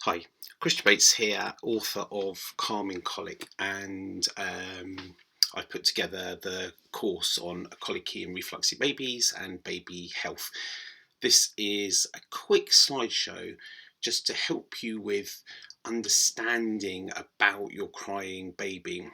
Hi, Chris Bates here, author of Calming Colic, and I've put together the course on colicky and refluxy babies and baby health. This is a quick slideshow just to help you with understanding about your crying baby.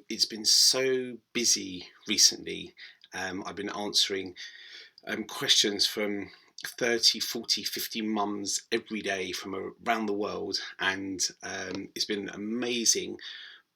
It's been so busy recently. I've been answering questions from 30, 40, 50 mums every day from around the world, and it's been amazing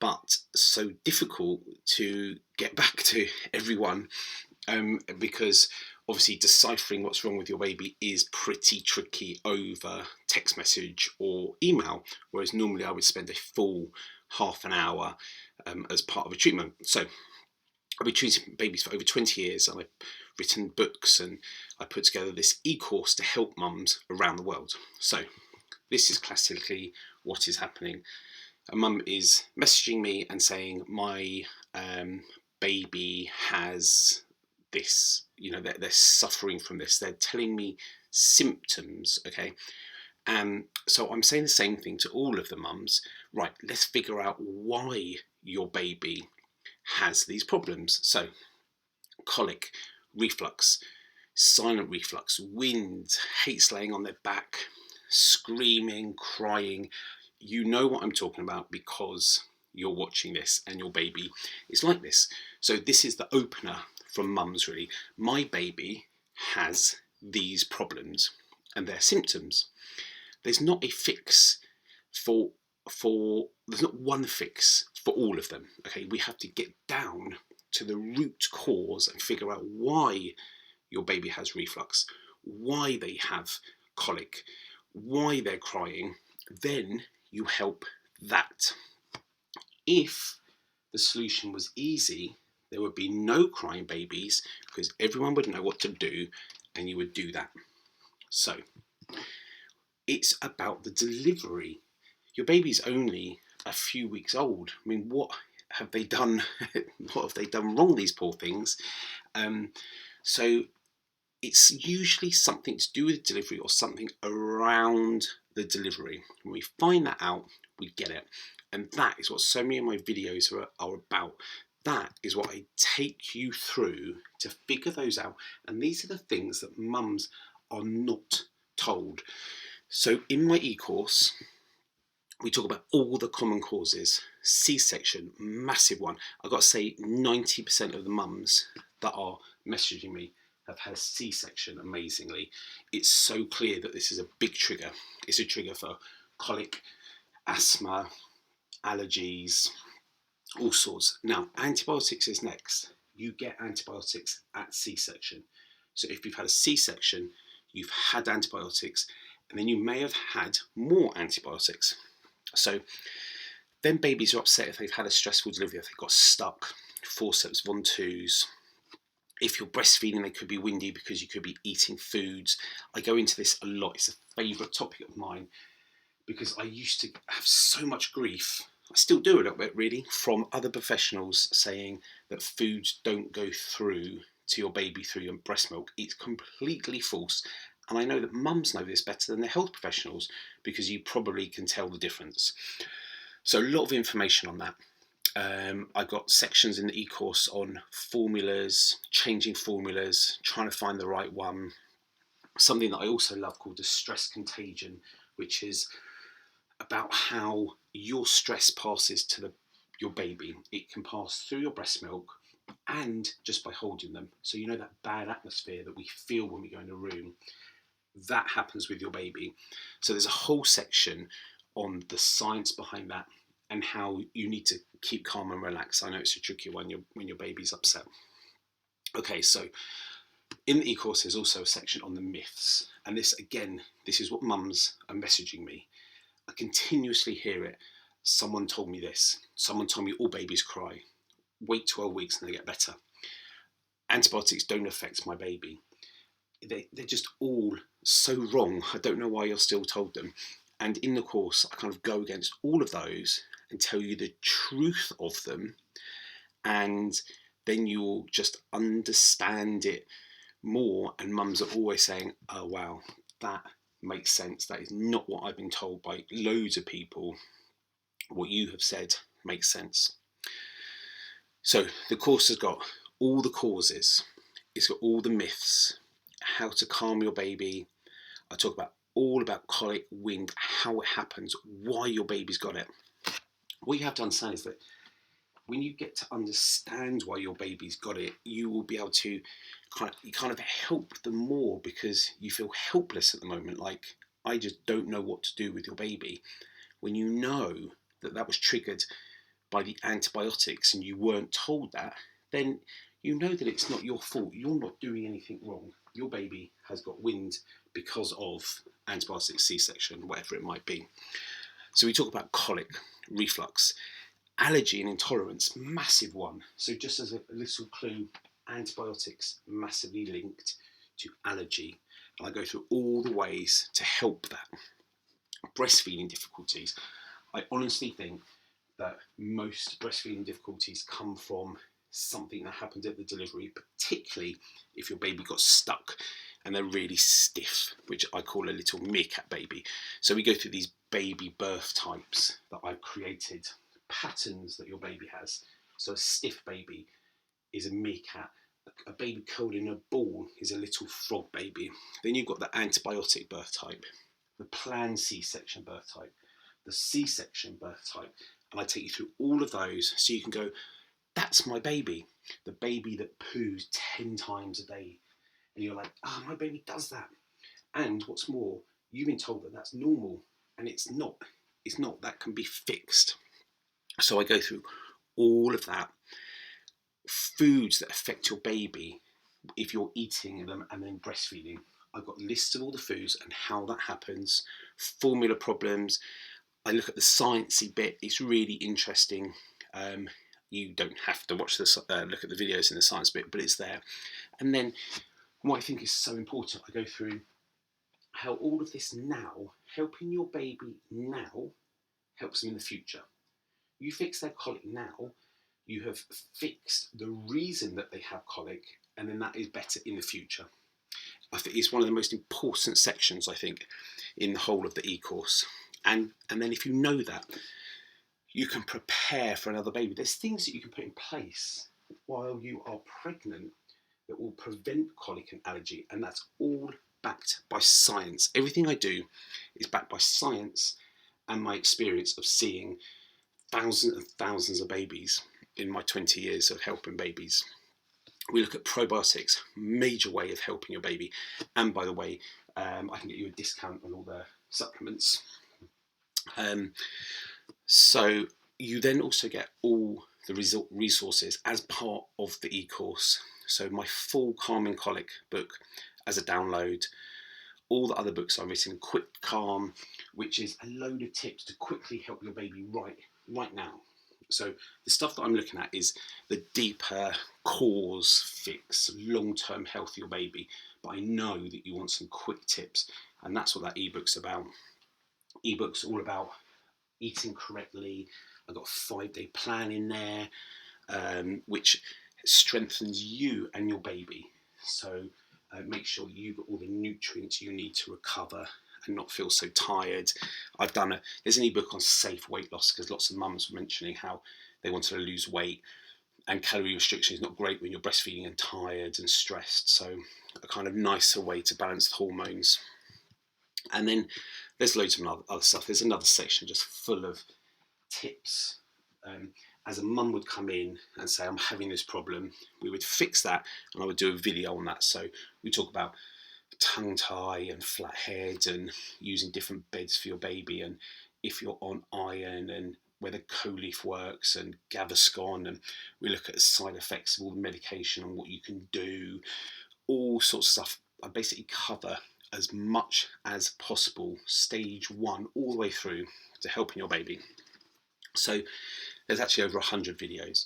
but so difficult to get back to everyone, because obviously deciphering what's wrong with your baby is pretty tricky over text message or email, whereas normally I would spend a full half an hour as part of a treatment. So I've been treating babies for over 20 years, and I've written books, and I put together this e-course to help mums around the world. So this is classically what is happening. A mum is messaging me and saying, my baby has this, they're suffering from this. They're telling me symptoms, okay? So I'm saying the same thing to all of the mums. Right, let's figure out why your baby has these problems. So colic, reflux, silent reflux, wind, hates laying on their back, screaming, crying. You know what I'm talking about because you're watching this and your baby is like this. So this is the opener from mums, really. My baby has these problems and their symptoms. There's not a fix for there's not one fix for all of them. Okay, we have to get down to the root cause and figure out why your baby has reflux, why they have colic, why they're crying. Then you help that. If the solution was easy, there would be no crying babies because everyone would know what to do and you would do that. So it's about the delivery. Your baby's only a few weeks old. I mean, what have they done? What have they done wrong, these poor things? So it's usually something to do with delivery or something around the delivery. When we find that out, we get it. And that is what so many of my videos are about. That is what I take you through to figure those out. And these are the things that mums are not told. So in my e-course, we talk about all the common causes. C-section, massive one. I've got to say 90% of the mums that are messaging me have had a C-section, amazingly. It's so clear that this is a big trigger. It's a trigger for colic, asthma, allergies, all sorts. Now, antibiotics is next. You get antibiotics at C-section. So if you've had a C-section, you've had antibiotics, and then you may have had more antibiotics. So then babies are upset if they've had a stressful delivery, if they've got stuck, forceps, Von-2s. If you're breastfeeding, they could be windy because you could be eating foods. I go into this a lot. It's a favourite topic of mine because I used to have so much grief. I still do a little bit, really, from other professionals saying that foods don't go through to your baby through your breast milk. It's completely false. And I know that mums know this better than the health professionals because you probably can tell the difference. So a lot of information on that. I've got sections in the e-course on formulas, changing formulas, trying to find the right one. Something that I also love called the stress contagion, which is about how your stress passes to your baby. It can pass through your breast milk and just by holding them. So you know that bad atmosphere that we feel when we go in a room, that happens with your baby. So there's a whole section on the science behind that and how you need to keep calm and relax. I know it's a tricky one when your baby's upset. Okay, so in the e-course there's also a section on the myths. And this, again, this is what mums are messaging me. I continuously hear it. Someone told me this. Someone told me all babies cry. Wait 12 weeks and they get better. Antibiotics don't affect my baby. They're just all so wrong. I don't know why you're still told them. And in the course, I kind of go against all of those and tell you the truth of them. And then you'll just understand it more. And mums are always saying, oh, wow, that makes sense. That is not what I've been told by loads of people. What you have said makes sense. So the course has got all the causes, it's got all the myths, how to calm your baby. I talk about all about colic, wind, how it happens, why your baby's got it. What you have to understand is that when you get to understand why your baby's got it, you will be able to kind of help them more, because you feel helpless at the moment, like I just don't know what to do with your baby. When you know that that was triggered by the antibiotics and you weren't told that, then you know that it's not your fault. You're not doing anything wrong. Your baby has got wind because of antibiotics, C-section, whatever it might be. So we talk about colic, reflux, allergy and intolerance, massive one. So just as a little clue, antibiotics massively linked to allergy. And I go through all the ways to help that. Breastfeeding difficulties. I honestly think that most breastfeeding difficulties come from something that happened at the delivery, particularly if your baby got stuck and they're really stiff, which I call a little meerkat baby. So we go through these baby birth types that I've created, patterns that your baby has. So a stiff baby is a meerkat. A baby curled in a ball is a little frog baby. Then you've got the antibiotic birth type, the planned C-section birth type, the C-section birth type, and I take you through all of those so you can go, that's my baby, the baby that poos 10 times a day. And you're like, oh, my baby does that. And what's more, you've been told that that's normal, and it's not. It's not. That can be fixed. So I go through all of that. Foods that affect your baby if you're eating them and then breastfeeding. I've got lists of all the foods and how that happens, formula problems. I look at the sciencey bit. It's really interesting. You don't have to watch this, look at the videos in the science bit, but it's there. And then what I think is so important, I go through how all of this now, helping your baby now, helps them in the future. You fix their colic now, you have fixed the reason that they have colic, and then that is better in the future. I think it's one of the most important sections, I think, in the whole of the e-course. And then if you know that, you can prepare for another baby. There's things that you can put in place while you are pregnant that will prevent colic and allergy, and that's all backed by science. Everything I do is backed by science and my experience of seeing thousands and thousands of babies in my 20 years of helping babies. We look at probiotics, major way of helping your baby. And by the way, I can get you a discount on all the supplements. So you then also get all the resources as part of the e-course. So my full Calming Colic book as a download, all the other books I've written, Quick Calm, which is a load of tips to quickly help your baby right now. So the stuff that I'm looking at is the deeper cause fix, long-term health of your baby. But I know that you want some quick tips, and that's what that ebook's about. Ebook's all about eating correctly. I've got a 5-day plan in there, which strengthens you and your baby. So make sure you've got all the nutrients you need to recover and not feel so tired. There's an ebook on safe weight loss, because lots of mums were mentioning how they wanted to lose weight, and calorie restriction is not great when you're breastfeeding and tired and stressed. So a kind of nicer way to balance the hormones. And then there's loads of other stuff. There's another section just full of tips. As a mum would come in and say, I'm having this problem, we would fix that, and I would do a video on that. So we talk about tongue tie and flat head and using different beds for your baby, and if you're on iron, and whether Coleaf works and Gaviscon, and we look at the side effects of all the medication and what you can do, all sorts of stuff. I basically cover as much as possible, stage 1 all the way through to helping your baby. So there's actually over 100 videos.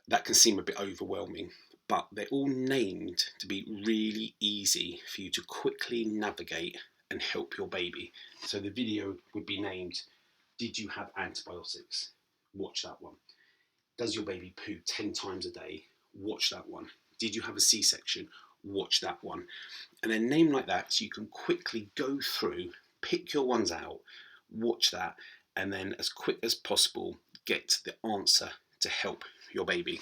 That can seem a bit overwhelming, but they're all named to be really easy for you to quickly navigate and help your baby. So the video would be named, Did you have antibiotics? Watch that one. Does your baby poo 10 times a day? Watch that one. Did you have a C-section? watch that one. And then name like that so you can quickly go through, pick your ones out, watch that, and then as quick as possible get the answer to help your baby.